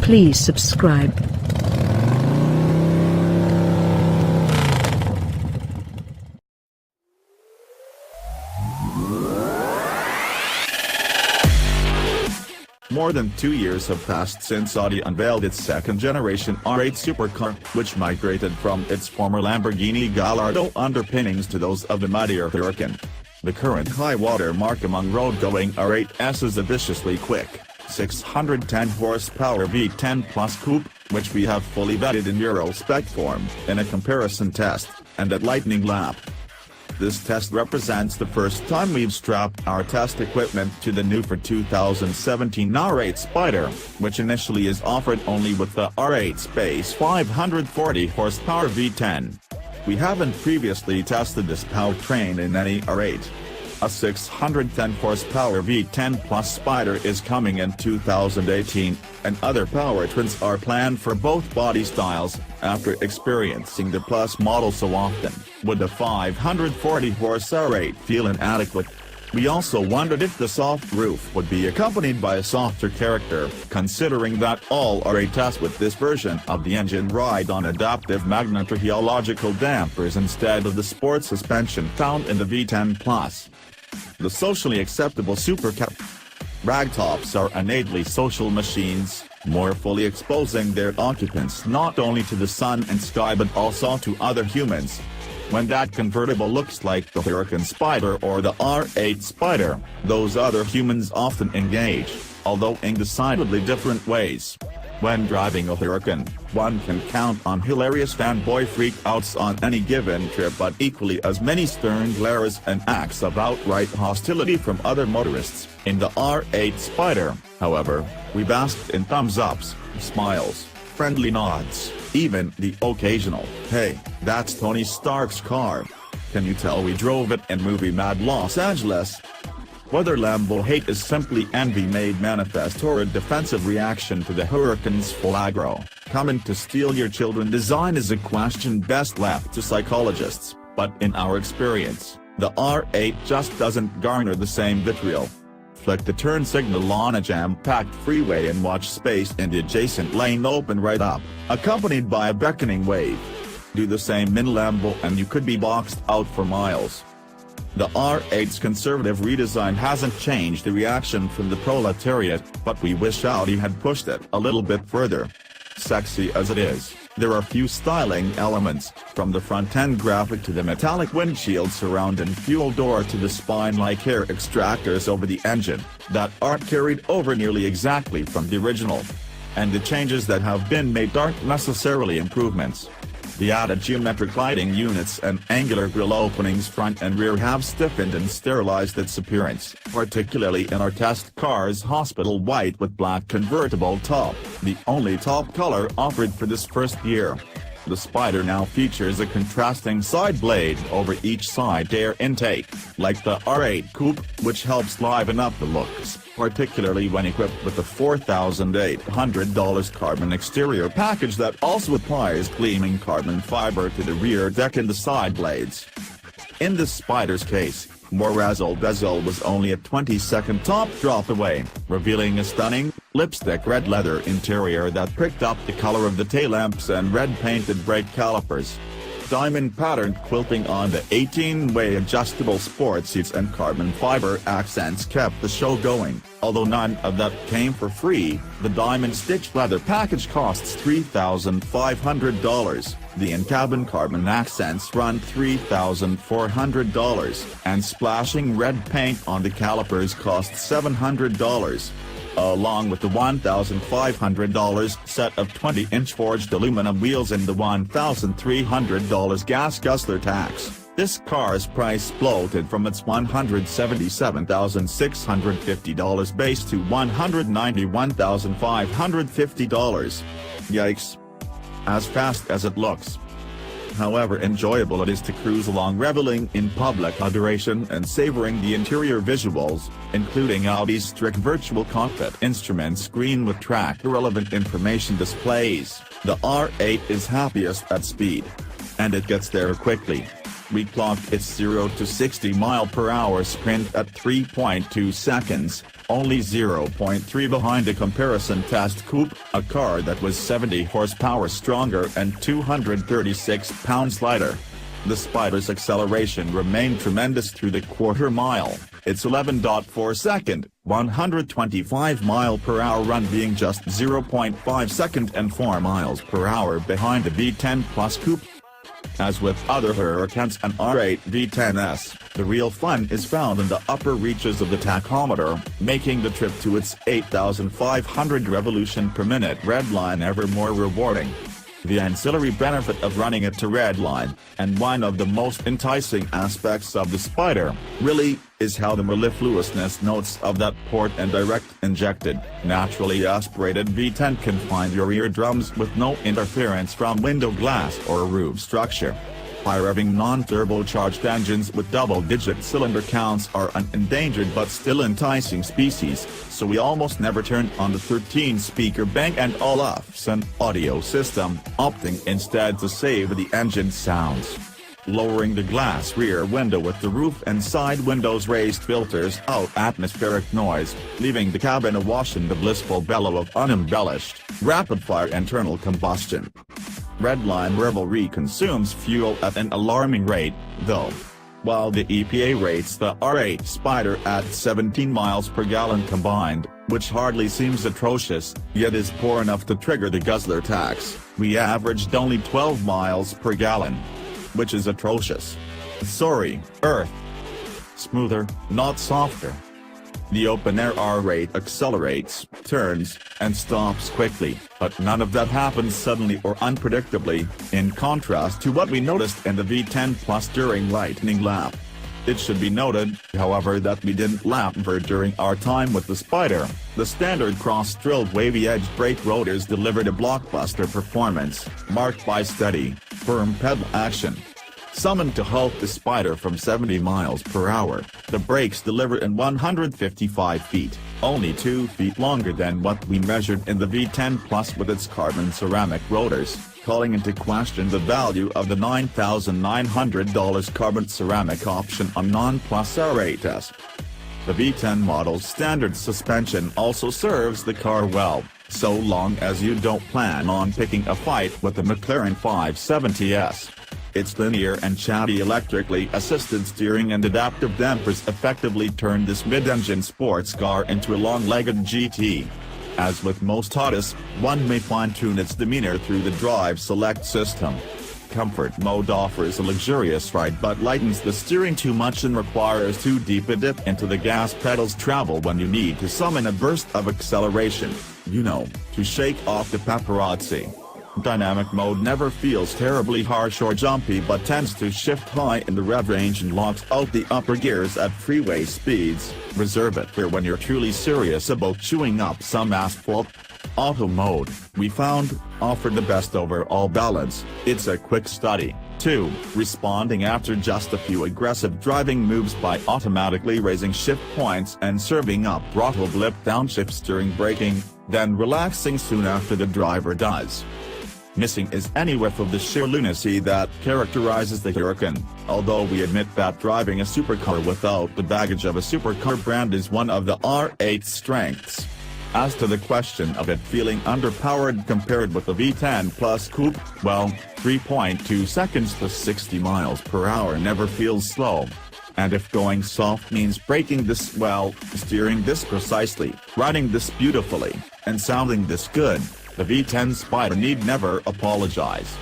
Please subscribe. More than 2 years have passed since Audi unveiled its second-generation R8 supercar, which migrated from its former Lamborghini Gallardo underpinnings to those of the mightier Huracán. The current high-water mark among road-going R8s is a viciously quick, 610-horsepower V10 Plus coupe, which we have fully vetted in Euro-spec form, in a comparison test, and at lightning lap. This test represents the first time we've strapped our test equipment to the new for 2017 R8 Spyder, which initially is offered only with the R8 Space 540 horsepower V10. We haven't previously tested this powertrain in any R8. A 610 horsepower V10 Plus Spyder is coming in 2018, and other powertrains are planned for both body styles. After experiencing the Plus model so often, would the 540 horse R8 feel inadequate? We also wondered if the soft roof would be accompanied by a softer character, considering that all R8s with this version of the engine ride on adaptive magnetorheological dampers instead of the sport suspension found in the V10 Plus. The socially acceptable supercar ragtops are innately social machines, more fully exposing their occupants not only to the sun and sky but also to other humans. When that convertible looks like the Huracán Spyder or the R8 Spyder, those other humans often engage, although in decidedly different ways. When driving a Huracán, one can count on hilarious fanboy freak-outs on any given trip, but equally as many stern glares and acts of outright hostility from other motorists. In the R8 Spyder, however, we basked in thumbs-ups, smiles, friendly nods, even the occasional, "Hey, that's Tony Stark's car. Can you tell we drove it in movie Mad Los Angeles?" Whether Lambo hate is simply envy made manifest or a defensive reaction to the Huracan's full aggro, coming to steal your children design is a question best left to psychologists, but in our experience, the R8 just doesn't garner the same vitriol. Flick the turn signal on a jam-packed freeway and watch space in the adjacent lane open right up, accompanied by a beckoning wave. Do the same in Lambo and you could be boxed out for miles. The R8's conservative redesign hasn't changed the reaction from the proletariat, but we wish Audi had pushed it a little bit further. Sexy as it is, there are few styling elements, from the front-end graphic to the metallic windshield surround and fuel door to the spine-like hair extractors over the engine, that aren't carried over nearly exactly from the original. And the changes that have been made aren't necessarily improvements. The added geometric lighting units and angular grille openings front and rear have stiffened and sterilized its appearance, particularly in our test car's hospital white with black convertible top, the only top color offered for this first year. The Spyder now features a contrasting side blade over each side air intake, like the R8 coupe, which helps liven up the looks, particularly when equipped with the $4,800 carbon exterior package that also applies gleaming carbon fiber to the rear deck and the side blades. In the Spyder's case, more razzle-dazzle was only a 20-second top drop away, revealing a stunning, lipstick red leather interior that picked up the color of the tail lamps and red-painted brake calipers. Diamond-patterned quilting on the 18-way adjustable sport seats and carbon fiber accents kept the show going. Although none of that came for free, the diamond-stitched leather package costs $3,500, the in-cabin carbon accents run $3,400, and splashing red paint on the calipers costs $700. Along with the $1,500 set of 20-inch forged aluminum wheels and the $1,300 gas guzzler tax, this car's price floated from its $177,650 base to $191,550. Yikes. As fast as it looks. However enjoyable it is to cruise along reveling in public adoration and savoring the interior visuals, including Audi's strict virtual cockpit instrument screen with track-relevant information displays, the R8 is happiest at speed. And it gets there quickly. We clocked its 0 to 60 mph sprint at 3.2 seconds, only 0.3 behind a comparison test coupe, a car that was 70 horsepower stronger and 236 pounds lighter. The Spyder's acceleration remained tremendous through the quarter mile, its 11.4 second, 125 mph run being just 0.5 second and 4 miles per hour behind the V10 Plus coupe. As with other Huracans and R8 V10s, the real fun is found in the upper reaches of the tachometer, making the trip to its 8,500 revolution per minute redline ever more rewarding. The ancillary benefit of running it to redline, and one of the most enticing aspects of the Spyder, really, is how the mellifluousness notes of that port and direct injected, naturally aspirated V10 can find your eardrums with no interference from window glass or roof structure. High-revving non-turbocharged engines with double-digit cylinder counts are an endangered but still enticing species, so we almost never turn on the 13-speaker Bang & Olufsen audio system, opting instead to save the engine sounds. Lowering the glass rear window with the roof and side windows raised filters out atmospheric noise, leaving the cabin awash in the blissful bellow of unembellished, rapid-fire internal combustion. Redline revelry consumes fuel at an alarming rate, though. While the EPA rates the R8 Spyder at 17 miles per gallon combined, which hardly seems atrocious, yet is poor enough to trigger the guzzler tax, we averaged only 12 miles per gallon. Which is atrocious. Sorry, Earth. Smoother, not softer. The open-air R8 accelerates, turns, and stops quickly, but none of that happens suddenly or unpredictably, in contrast to what we noticed in the V10 Plus during lightning lap. It should be noted, however, that we didn't lap during our time with the Spyder. The standard cross-drilled wavy-edged brake rotors delivered a blockbuster performance, marked by steady, firm pedal action. Summoned to halt the Spyder from 70 miles per hour, the brakes delivered in 155 feet, only 2 feet longer than what we measured in the V10 Plus with its carbon ceramic rotors, calling into question the value of the $9,900 carbon ceramic option on non-Plus R8s. The V10 model's standard suspension also serves the car well, so long as you don't plan on picking a fight with the McLaren 570s. Its linear and chatty electrically assisted steering and adaptive dampers effectively turned this mid-engine sports car into a long-legged GT. As with most Audis, one may fine-tune its demeanor through the Drive Select system. Comfort mode offers a luxurious ride but lightens the steering too much and requires too deep a dip into the gas pedal's travel when you need to summon a burst of acceleration, to shake off the paparazzi. Dynamic mode never feels terribly harsh or jumpy but tends to shift high in the rev range and locks out the upper gears at freeway speeds. Reserve it for when you're truly serious about chewing up some asphalt. Auto mode, we found, offered the best overall balance. It's a quick study, too, responding after just a few aggressive driving moves by automatically raising shift points and serving up throttle blip downshifts during braking, then relaxing soon after the driver does. Missing is any whiff of the sheer lunacy that characterizes the Huracán, although we admit that driving a supercar without the baggage of a supercar brand is one of the R8's strengths. As to the question of it feeling underpowered compared with the V10 Plus coupe, well, 3.2 seconds to 60 miles per hour never feels slow. And if going soft means braking this well, steering this precisely, riding this beautifully, and sounding this good, the V10 Spyder need never apologize.